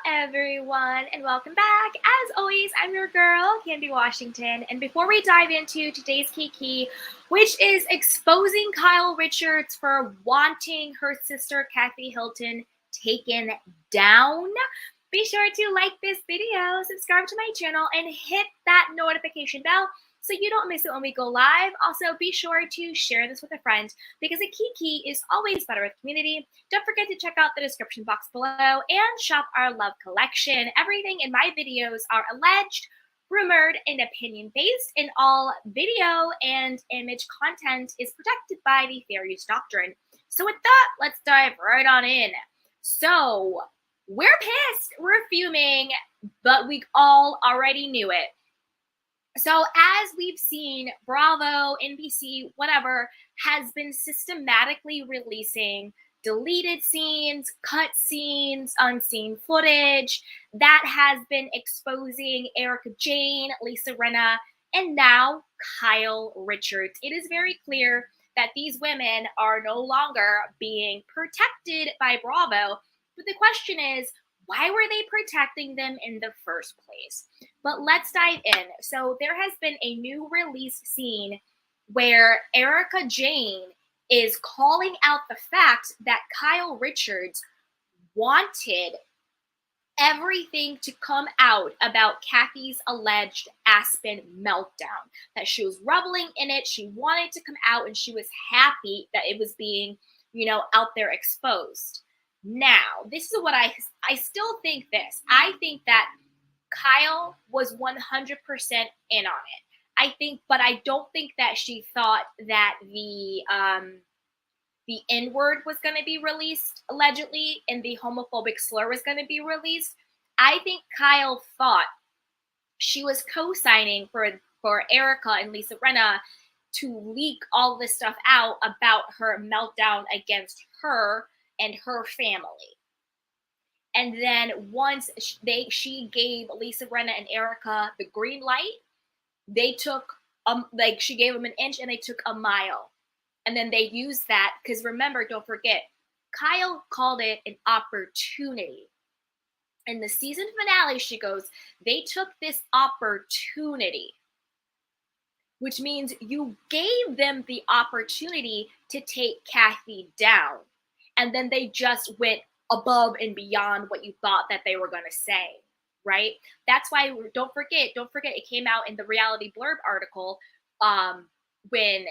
everyone, and welcome back. As always, I'm your girl, Candy Washington. And before we dive into today's key, which is exposing Kyle Richards for wanting her sister Kathy Hilton taken down, be sure to like this video, subscribe to my channel, and hit that notification bell so you don't miss it when we go live. Also, be sure to share this with a friend because a key is always better with community. Don't forget to check out the description box below and shop our love collection. Everything in my videos are alleged, rumored, and opinion-based, and all video and image content is protected by the fair use doctrine. So with that, let's dive right on in. So, we're pissed, we're fuming, but we all already knew it. So as we've seen, Bravo, NBC, whatever, has been systematically releasing deleted scenes, cut scenes, unseen footage that has been exposing Erika Jayne, Lisa Rinna, and now Kyle Richards. It is very clear that these women are no longer being protected by Bravo, but the question is, why were they protecting them in the first place? But let's dive in. So there has been a new release scene where Erika Jayne is calling out the fact that Kyle Richards wanted everything to come out about Kathy's alleged Aspen meltdown, that she was reveling in it, she wanted to come out, and she was happy that it was being, out there exposed. Now, this is what I still think this. I think that Kyle was 100% in on it. But I don't think that she thought that the N-word was going to be released, allegedly, and the homophobic slur was going to be released. I think Kyle thought she was co-signing for Erika and Lisa Rinna to leak all this stuff out about her meltdown against her and her family. And then once she gave Lisa Rinna and Erika the green light, they took she gave them an inch and they took a mile. And then they used that because remember, don't forget, Kyle called it an opportunity. In the season finale, she goes, they took this opportunity, which means you gave them the opportunity to take Kathy down. And then they just went above and beyond what you thought that they were going to say, right? That's why, don't forget, it came out in the Reality Blurb article when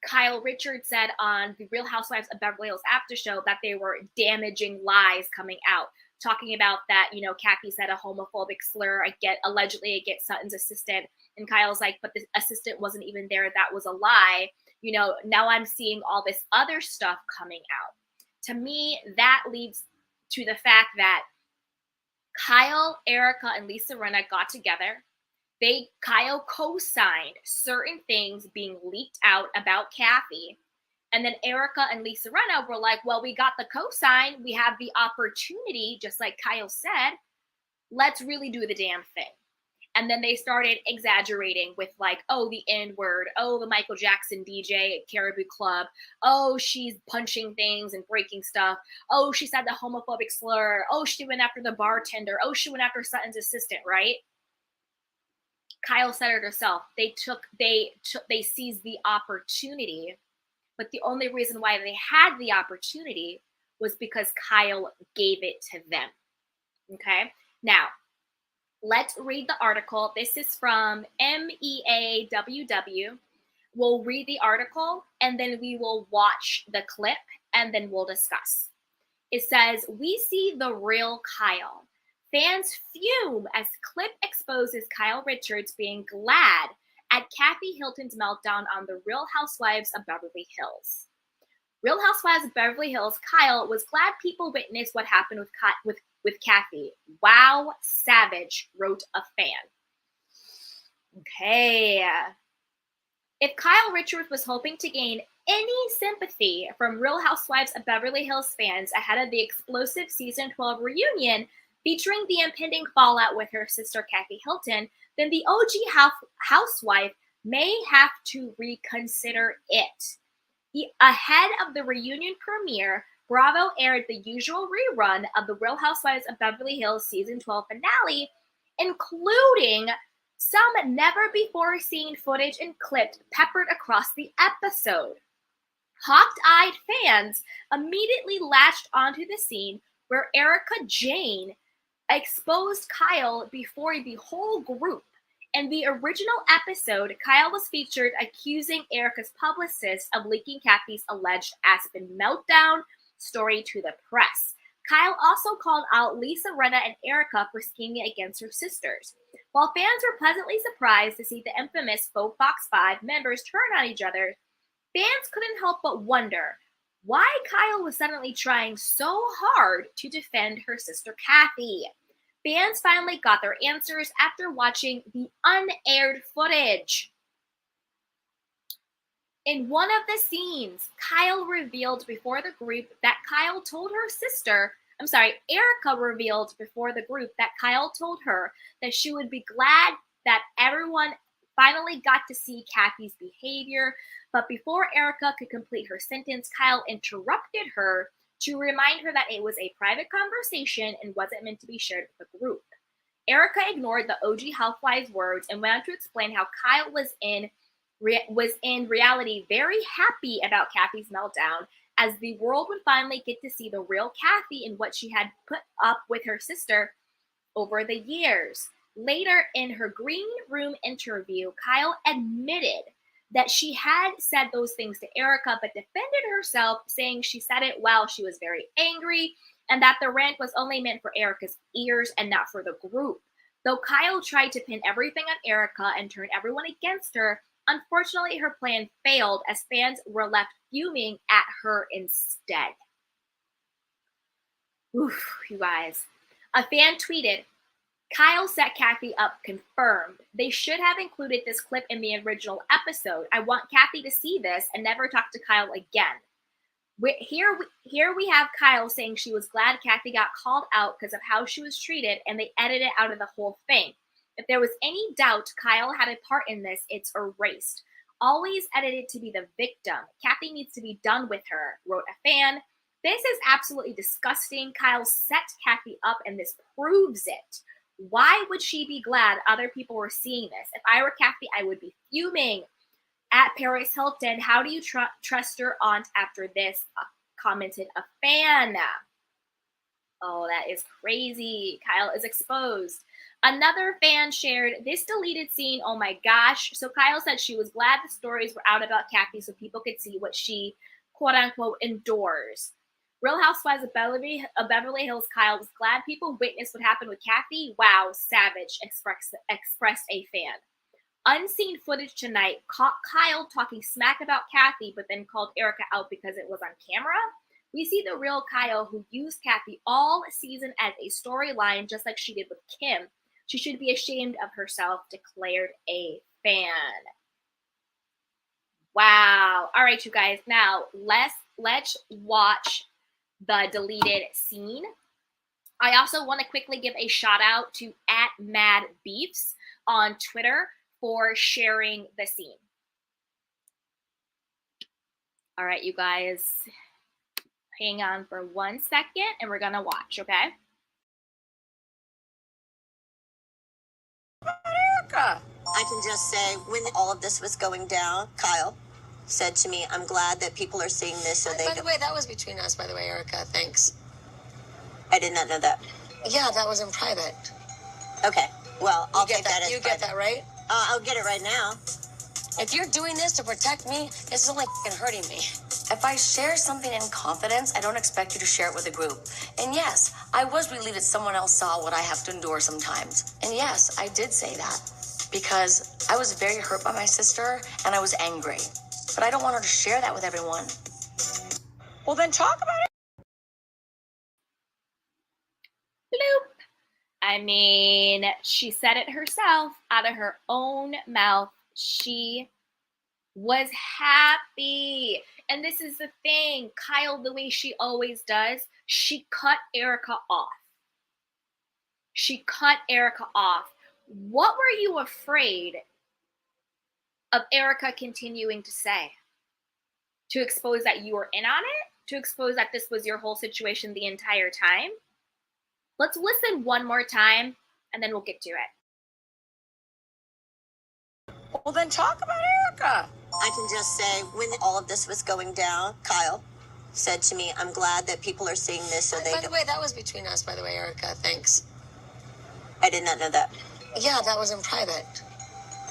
Kyle Richards said on the Real Housewives of Beverly Hills after show that they were damaging lies coming out, talking about that, Kathy said a homophobic slur allegedly against Sutton's assistant. And Kyle's like, but the assistant wasn't even there. That was a lie. Now I'm seeing all this other stuff coming out. To me, that leads to the fact that Kyle, Erika, and Lisa Rinna got together. Kyle co-signed certain things being leaked out about Kathy. And then Erika and Lisa Rinna were like, well, we got the co-sign. We have the opportunity, just like Kyle said. Let's really do the damn thing. And then they started exaggerating with the N-word, the Michael Jackson DJ at Caribou Club, she's punching things and breaking stuff, she said the homophobic slur, she went after the bartender, she went after Sutton's assistant, right? Kyle said it herself. They seized the opportunity, but the only reason why they had the opportunity was because Kyle gave it to them. Okay? Now, let's read the article. This is from MEAWW. We'll read the article, and then we will watch the clip, and then we'll discuss. It says, we see the real Kyle. Fans fume as clip exposes Kyle Richards being glad at Kathy Hilton's meltdown on the Real Housewives of Beverly Hills. Real Housewives of Beverly Hills, Kyle was glad people witnessed what happened with Kathy. Wow, savage, wrote a fan. Okay. If Kyle Richards was hoping to gain any sympathy from Real Housewives of Beverly Hills fans ahead of the explosive season 12 reunion featuring the impending fallout with her sister Kathy Hilton, then the OG housewife may have to reconsider it. Ahead of the reunion premiere, Bravo aired the usual rerun of the Real Housewives of Beverly Hills season 12 finale, including some never-before-seen footage and clips peppered across the episode. Hawk-eyed fans immediately latched onto the scene where Erika Jayne exposed Kyle before the whole group. In the original episode, Kyle was featured accusing Erika's publicist of leaking Kathy's alleged Aspen meltdown story to the press. Kyle also called out Lisa Rinna and Erika for scheming against her sisters. While fans were pleasantly surprised to see the infamous faux Fox 5 members turn on each other, fans couldn't help but wonder why Kyle was suddenly trying so hard to defend her sister Kathy. Fans finally got their answers after watching the unaired footage. In one of the scenes, Erika revealed before the group that Kyle told her that she would be glad that everyone finally got to see Kathy's behavior. But before Erika could complete her sentence, Kyle interrupted her to remind her that it was a private conversation and wasn't meant to be shared with the group. Erika ignored the OG Housewives words and went on to explain how Kyle was in reality very happy about Kathy's meltdown, as the world would finally get to see the real Kathy and what she had put up with her sister over the years. Later in her green room interview, Kyle admitted that she had said those things to Erika, but defended herself, saying she said it while she was very angry and that the rant was only meant for Erika's ears and not for the group. Though Kyle tried to pin everything on Erika and turn everyone against her, unfortunately her plan failed as fans were left fuming at her instead. Oof, you guys. A fan tweeted, "Kyle set Kathy up, confirmed. They should have included this clip in the original episode. I want Kathy to see this and never talk to Kyle again." Here we have Kyle saying she was glad Kathy got called out because of how she was treated, and they edited out of the whole thing. If there was any doubt Kyle had a part in this, it's erased. Always edited to be the victim. Kathy needs to be done with her, wrote a fan. This is absolutely disgusting. Kyle set Kathy up, and this proves it. Why would she be glad other people were seeing this? If I were Kathy, I would be fuming. At Paris Hilton, how do you trust your aunt after this? Commented a fan. Oh, that is crazy. Kyle is exposed. Another fan shared this deleted scene. Oh my gosh. So Kyle said she was glad the stories were out about Kathy so people could see what she, quote unquote, endures. Real Housewives of Beverly Hills, Kyle was glad people witnessed what happened with Kathy. Wow, savage, expressed a fan. Unseen footage tonight caught Kyle talking smack about Kathy, but then called Erika out because it was on camera. We see the real Kyle who used Kathy all season as a storyline, just like she did with Kim. She should be ashamed of herself, declared a fan. Wow. All right, you guys. Now let's watch the deleted scene. I also want to quickly give a shout out to @MadBeefs on Twitter for sharing the scene. All right, you guys, hang on for 1 second and we're gonna watch, okay? Erika. I can just say, when all of this was going down, Kyle said to me, "I'm glad that people are seeing this so they." By the way, that was between us, by the way, Erika. Thanks. I did not know that. Yeah, that was in private. Okay, well, I'll take that as you private. get that, right? I'll get it right now. If you're doing this to protect me, this is only hurting me. If I share something in confidence, I don't expect you to share it with a group. And yes, I was relieved that someone else saw what I have to endure sometimes. And yes, I did say that because I was very hurt by my sister and I was angry. But I don't want her to share that with everyone. Well, then talk about it. Bloop. I mean, she said it herself out of her own mouth. She was happy. And this is the thing, Kyle, the way she always does, she cut Erika off. She cut Erika off. What were you afraid of Erika continuing to say? To expose that you were in on it? to expose that this was your whole situation the entire time? Let's listen one more time and then we'll get to it. Well, then talk about Erika. I can just say, when all of this was going down, Kyle said to me, I'm glad that people are seeing this so they By the way, that was between us, by the way, Erika. Thanks. I did not know that. Yeah, that was in private.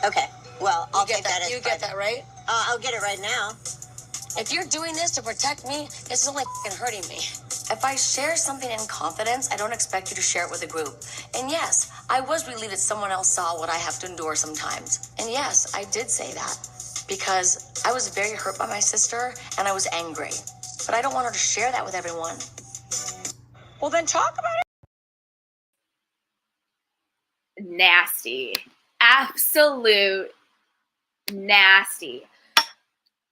Okay, well, I'll You take get that that? as You get private. that, right? I'll get it right now. If you're doing this to protect me, it's only hurting me. If I share something in confidence, I don't expect you to share it with a group. And yes, I was relieved that someone else saw what I have to endure sometimes. And yes, I did say that because I was very hurt by my sister and I was angry. But I don't want her to share that with everyone. Well, then talk about it. Nasty. Absolute nasty.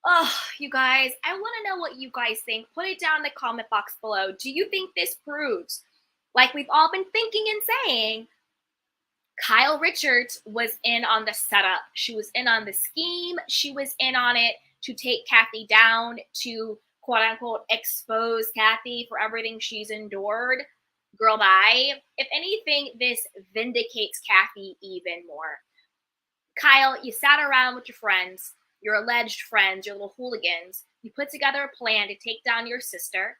Oh, you guys, I want to know what you guys think. Put it down in the comment box below. Do you think this proves, like we've all been thinking and saying, Kyle Richards was in on the setup. She was in on the scheme. She was in on it to take Kathy down, to quote unquote expose Kathy for everything she's endured. Girl, bye. If anything, this vindicates Kathy even more. Kyle, you sat around with your friends, your alleged friends, your little hooligans. You put together a plan to take down your sister.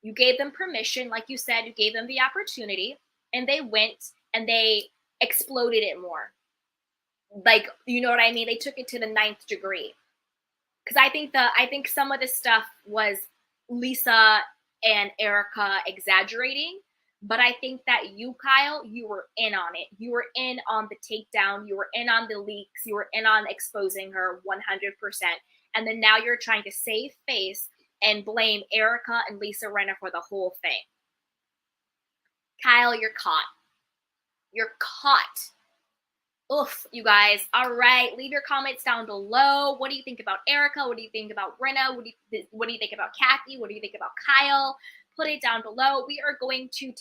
You gave them permission, like you said, you gave them the opportunity, and they went and they exploded it more. Like, you know what I mean? They took it to the 9th degree. Because I think some of this stuff was Lisa and Erika exaggerating, but I think that you, Kyle, you were in on it. You were in on the takedown. You were in on the leaks. You were in on exposing her 100%. And then now you're trying to save face and blame Erika and Lisa Rinna for the whole thing. Kyle, you're caught. You're caught. Oof, you guys. All right, leave your comments down below. What do you think about Erika? What do you think about Rinna? What do you think about Kathy? What do you think about Kyle? Put it down below. We are going to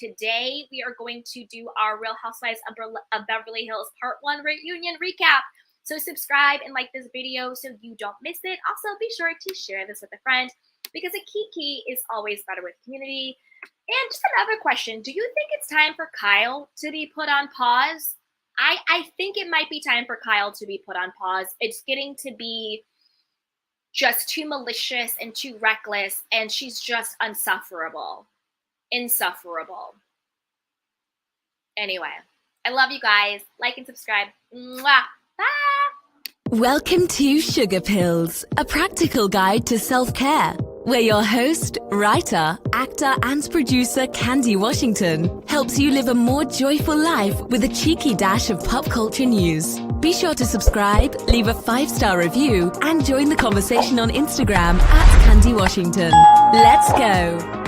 do our Real Housewives of Beverly Hills Part 1 reunion recap. So subscribe and like this video so you don't miss it. Also, be sure to share this with a friend because a kiki is always better with community. And just another question. Do you think it's time for Kyle to be put on pause? I think it might be time for Kyle to be put on pause. It's getting to be just too malicious and too reckless, and she's just insufferable. Anyway, I love you guys. Like and subscribe. Mwah. Bye. Welcome to Sugar Pills, a practical guide to self-care, where your host, writer, actor, and producer Candy Washington helps you live a more joyful life with a cheeky dash of pop culture news. Be sure to subscribe, leave a 5-star review, and join the conversation on Instagram @Candy Washington. Let's go!